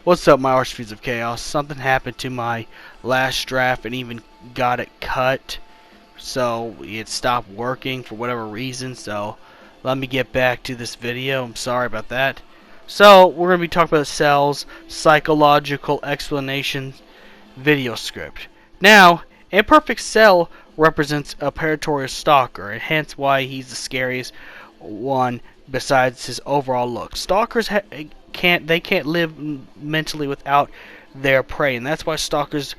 What's up, my Archfiends of Chaos? Something happened to my last draft and even got it cut. So it stopped working for whatever reason. So let me get back to this video. I'm sorry about that. So we're going to be talking about Cell's psychological explanation video script. Now, Imperfect Cell represents a predatory stalker, and hence why he's the scariest one besides his overall look. Stalkers can't live mentally without their prey, and that's why stalkers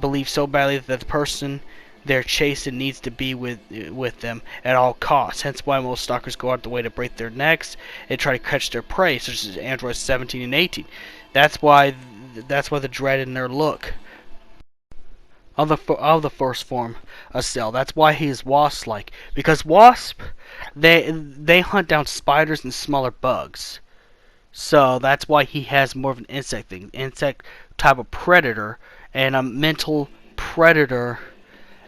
believe so badly that the person they're chasing needs to be with them at all costs. Hence why most stalkers go out the way to break their necks and try to catch their prey, such as androids 17 and 18. That's why the dread in their look of the first form of Cell. That's why he is wasp-like, because wasp they hunt down spiders and smaller bugs. So that's why he has more of an insect type of predator, and a mental predator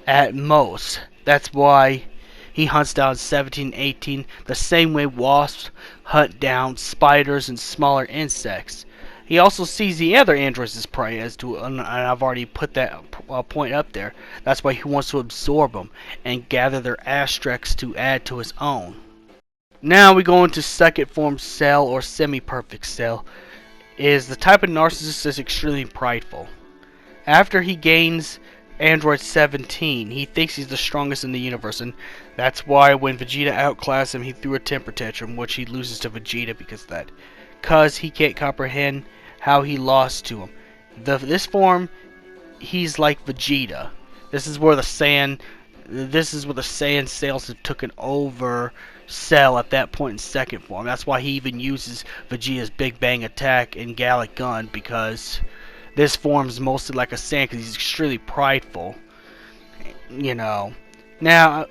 at most. That's why he hunts down 17, 18, the same way wasps hunt down spiders and smaller insects. He also sees the other androids as prey, and I've already put that point up there. That's why he wants to absorb them and gather their asterisks to add to his own. Now we go into second form Cell, or semi-perfect Cell. Is the type of narcissist that's extremely prideful. After he gains Android 17, he thinks he's the strongest in the universe, and that's why when Vegeta outclassed him, he threw a temper tantrum, which he loses to Vegeta because of that. Because he can't comprehend how he lost to him. This form, he's like Vegeta. This is where the Saiyan cells have taken over Cell at that point in second form. That's why he even uses Vegeta's Big Bang attack and Gallic Gun, because this form's mostly like a Saiyan because he's extremely prideful. You know. Now,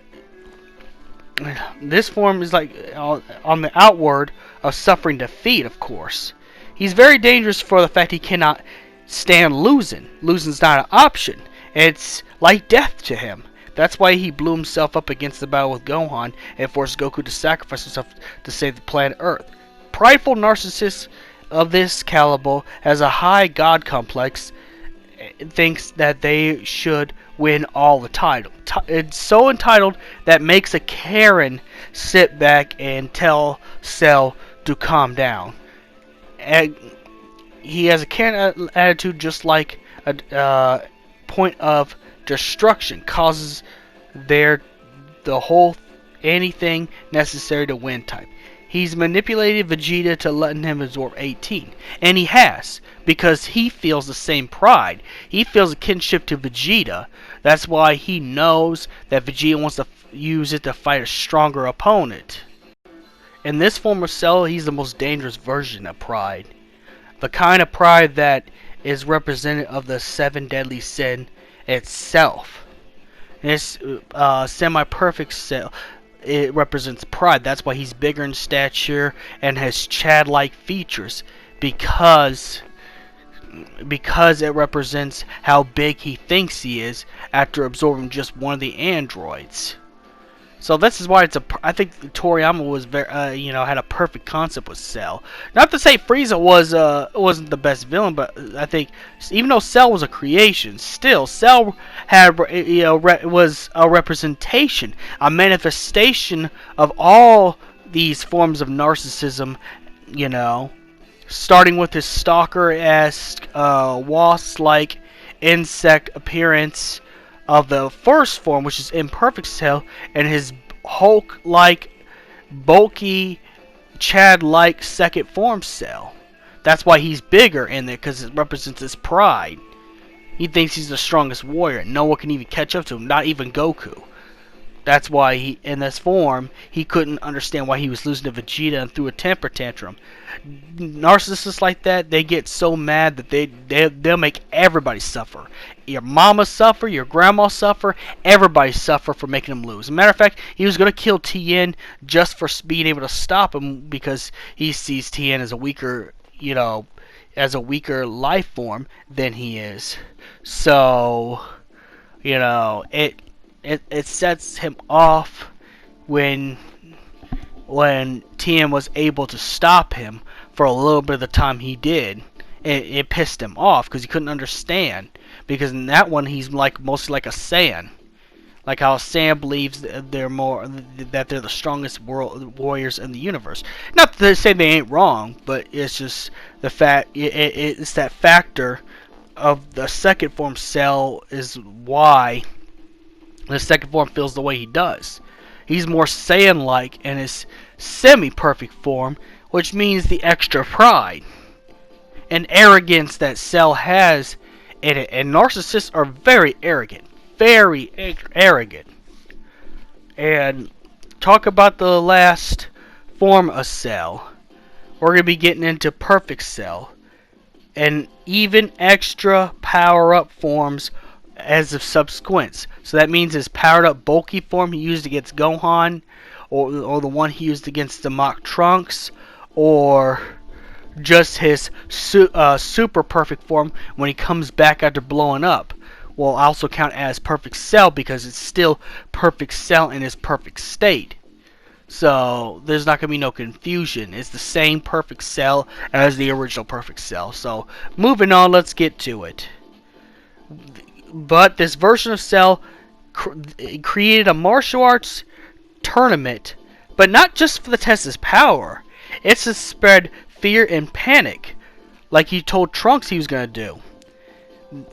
this form is like on the outward of suffering defeat, of course. He's very dangerous for the fact he cannot stand losing. Losing's not an option. It's like death to him. That's why he blew himself up against the battle with Gohan and forced Goku to sacrifice himself to save the planet Earth. Prideful narcissists of this caliber has a high god complex, thinks that they should win all the title. It's so entitled that makes a Karen sit back and tell Cell to calm down. And he has a Karen attitude, just like a point of destruction, causes anything necessary to win type. He's manipulated Vegeta to letting him absorb 18. And he has, because he feels the same pride. He feels a kinship to Vegeta. That's why he knows that Vegeta wants to use it to fight a stronger opponent. In this form of Cell, he's the most dangerous version of pride. The kind of pride that is representative of the 7 deadly sin itself. This semi-perfect Cell, it represents pride. That's why he's bigger in stature and has Chad-like features, because it represents how big he thinks he is after absorbing just one of the androids. So this is why I think Toriyama was had a perfect concept with Cell. Not to say Frieza wasn't the best villain, but I think even though Cell was a creation, still Cell had was a representation, a manifestation of all these forms of narcissism. Starting with his stalker-esque, wasp-like insect appearance of the first form, which is Imperfect Cell, and his Hulk-like, bulky, Chad-like second form Cell. That's why he's bigger in there, because it represents his pride. He thinks he's the strongest warrior, and no one can even catch up to him, not even Goku. That's why in this form, he couldn't understand why he was losing to Vegeta and threw a temper tantrum. Narcissists like that, they get so mad that they'll make everybody suffer. Your mama suffer, your grandma suffer, everybody suffer for making him lose. As a matter of fact, he was going to kill Tien just for being able to stop him, because he sees Tien as a weaker, life form than he is. So, it sets him off when Tien was able to stop him for a little bit of the time he did. it pissed him off because he couldn't understand. Because in that one, he's like mostly like a Saiyan. Like how Sam believes that they're the strongest warriors in the universe. Not to say they ain't wrong, but it's just the fact it's that factor of the second form Cell is why the second form feels the way he does. He's more Saiyan-like in his semi-perfect form, which means the extra pride and arrogance that Cell has in it. And narcissists are very arrogant. Very arrogant. And talk about the last form of Cell. We're going to be getting into perfect Cell. And even extra power-up forms as of subsequence. So that means his powered-up bulky form he used against Gohan, or the one he used against the mock Trunks, or just his super perfect form when he comes back after blowing up, will also count as perfect Cell because it's still perfect Cell in his perfect state. So there's not going to be no confusion. It's the same perfect Cell as the original perfect Cell. So moving on, let's get to it. But this version of Cell created a martial arts tournament, but not just for the test his power. It's to spread fear and panic, like he told Trunks he was going to do.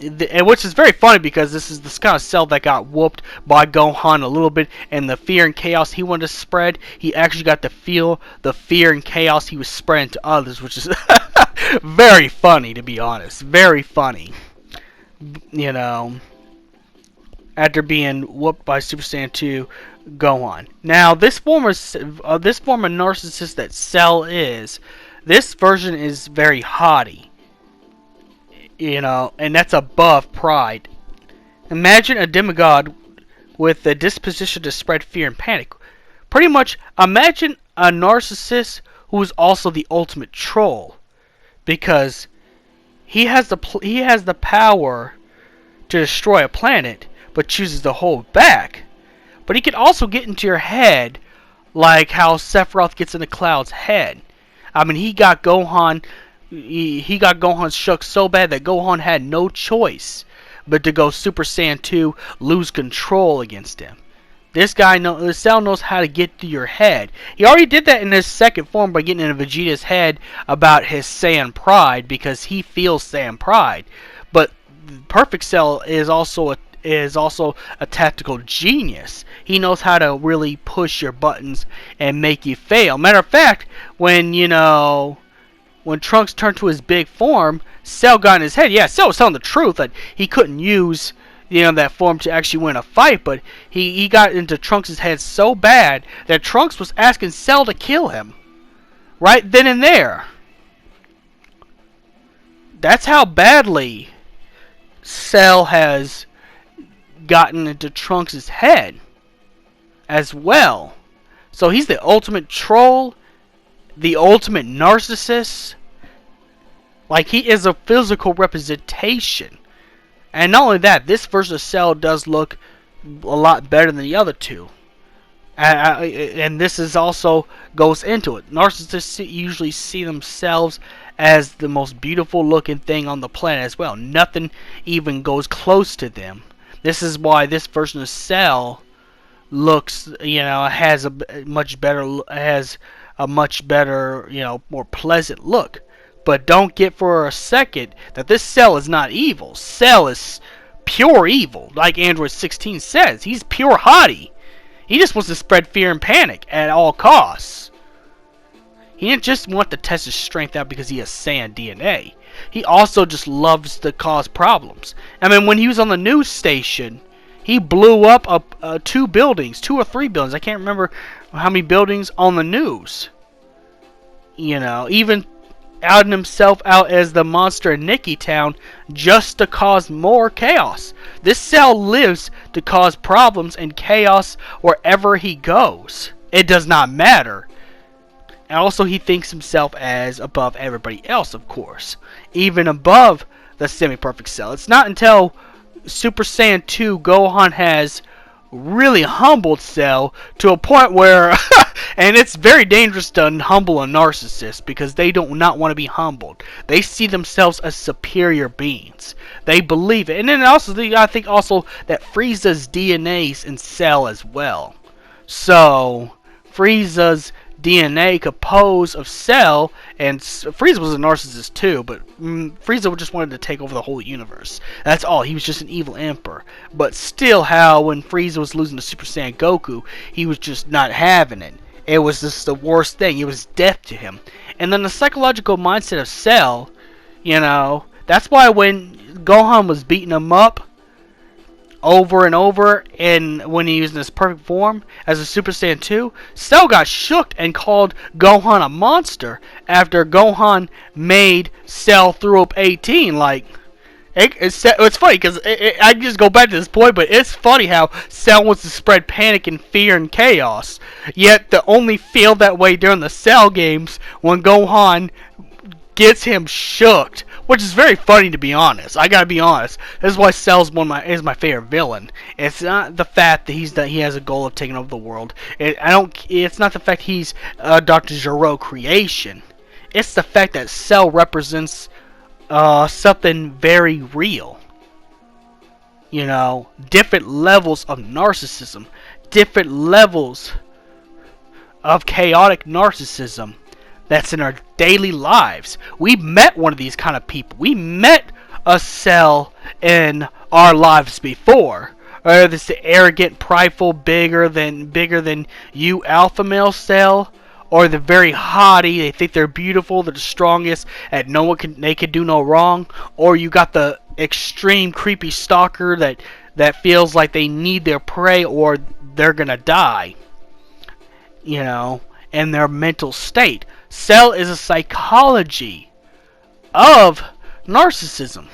And which is very funny because this is this kind of Cell that got whooped by Gohan a little bit, and the fear and chaos he wanted to spread, he actually got to feel the fear and chaos he was spreading to others, which is very funny, to be honest. Very funny. You know, after being whooped by Super Saiyan 2 Gohan. Now, this form of narcissist that Cell is, this version is very haughty. You know, and that's above pride. Imagine a demigod with the disposition to spread fear and panic. Pretty much, imagine a narcissist who is also the ultimate troll, because he has the power to destroy a planet, but chooses to hold back. But he can also get into your head, like how Sephiroth gets into Cloud's head. I mean, he got Gohan. He got Gohan shook so bad that Gohan had no choice but to go Super Saiyan 2, lose control against him. This Cell knows how to get to your head. He already did that in his second form by getting into Vegeta's head about his Saiyan pride, because he feels Saiyan pride. But Perfect Cell is also a tactical genius. He knows how to really push your buttons and make you fail. Matter of fact, when Trunks turned to his big form, Cell got in his head. Yeah, Cell was telling the truth that he couldn't use, that form to actually win a fight, but he got into Trunks' head so bad that Trunks was asking Cell to kill him. Right then and there. That's how badly Cell has gotten into Trunks' head as well. So he's the ultimate troll, the ultimate narcissist. Like, he is a physical representation. And not only that, this version of Cell does look a lot better than the other two. And this is also goes into it. Narcissists usually see themselves as the most beautiful looking thing on the planet as well. Nothing even goes close to them. This is why this version of Cell looks, has a much better, more pleasant look. But don't get for a second that this Cell is not evil. Cell is pure evil, like Android 16 says. He's pure haughty. He just wants to spread fear and panic at all costs. He didn't just want to test his strength out because he has Saiyan DNA. He also just loves to cause problems. I mean, when he was on the news station, he blew up 2 or 3 buildings. I can't remember how many buildings on the news. Even outing himself out as the monster in Nikki Town just to cause more chaos. This Cell lives to cause problems and chaos wherever he goes. It does not matter. And also, he thinks himself as above everybody else, of course. Even above the semi-perfect Cell. It's not until Super Saiyan 2 Gohan has really humbled Cell to a point where, and it's very dangerous to humble a narcissist because they do not want to be humbled. They see themselves as superior beings. They believe it, and then also I think also that Frieza's DNA's in Cell as well. So Frieza's DNA composed of Cell, and Frieza was a narcissist too, but Frieza just wanted to take over the whole universe. That's all. He was just an evil emperor. But still, how when Frieza was losing to Super Saiyan Goku, he was just not having it. It was just the worst thing. It was death to him. And then the psychological mindset of Cell, that's why when Gohan was beating him up over and over, and when he was in his perfect form as a Super Saiyan 2, Cell got shook and called Gohan a monster after Gohan made Cell throw up 18. It's funny because I just go back to this point, but it's funny how Cell wants to spread panic and fear and chaos, yet they only feel that way during the Cell games when Gohan gets him shooked, which is very funny, to be honest. I gotta be honest. This is why Cell's is my favorite villain. It's not the fact that he has a goal of taking over the world. It's not the fact he's Dr. Gero creation. It's the fact that Cell represents something very real. Different levels of narcissism, different levels of chaotic narcissism that's in our daily lives. We met one of these kind of people. We met a Cell in our lives before. Whether it's the arrogant, prideful, bigger than you alpha male Cell, or the very haughty, they think they're beautiful, they're the strongest, and they can do no wrong. Or you got the extreme creepy stalker that feels like they need their prey or they're gonna die. And their mental state. Cell is a psychology of narcissism.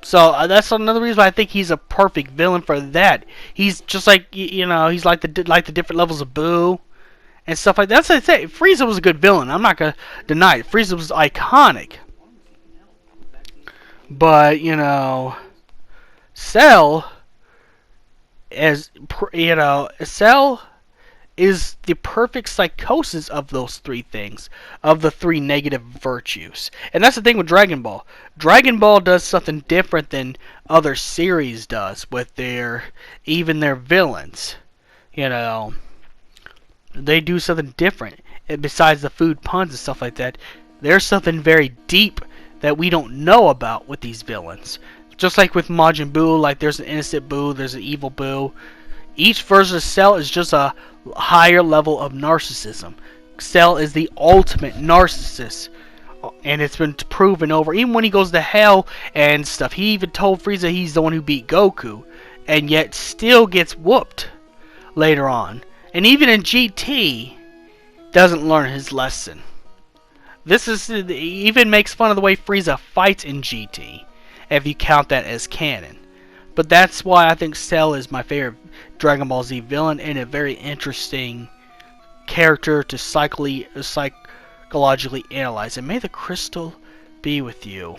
So that's another reason why I think he's a perfect villain for that. He's just like he's like the different levels of Boo and stuff like that. That's what I say. Frieza was a good villain. I'm not gonna deny it. Frieza was iconic. But Cell Cell is the perfect psychosis of those three things, of the three negative virtues. And that's the thing with Dragon Ball. Dragon Ball does something different than other series does with even their villains. They do something different. And besides the food puns and stuff like that, there's something very deep that we don't know about with these villains. Just like with Majin Buu, there's an innocent Buu, there's an evil Buu. Each version of Cell is just a higher level of narcissism. Cell is the ultimate narcissist, and it's been proven over. Even when he goes to hell and stuff, he even told Frieza he's the one who beat Goku, and yet still gets whooped later on. And even in GT, doesn't learn his lesson. He even makes fun of the way Frieza fights in GT, if you count that as canon. But that's why I think Cell is my favorite Dragon Ball Z villain, and a very interesting character to psychologically analyze. And may the crystal be with you.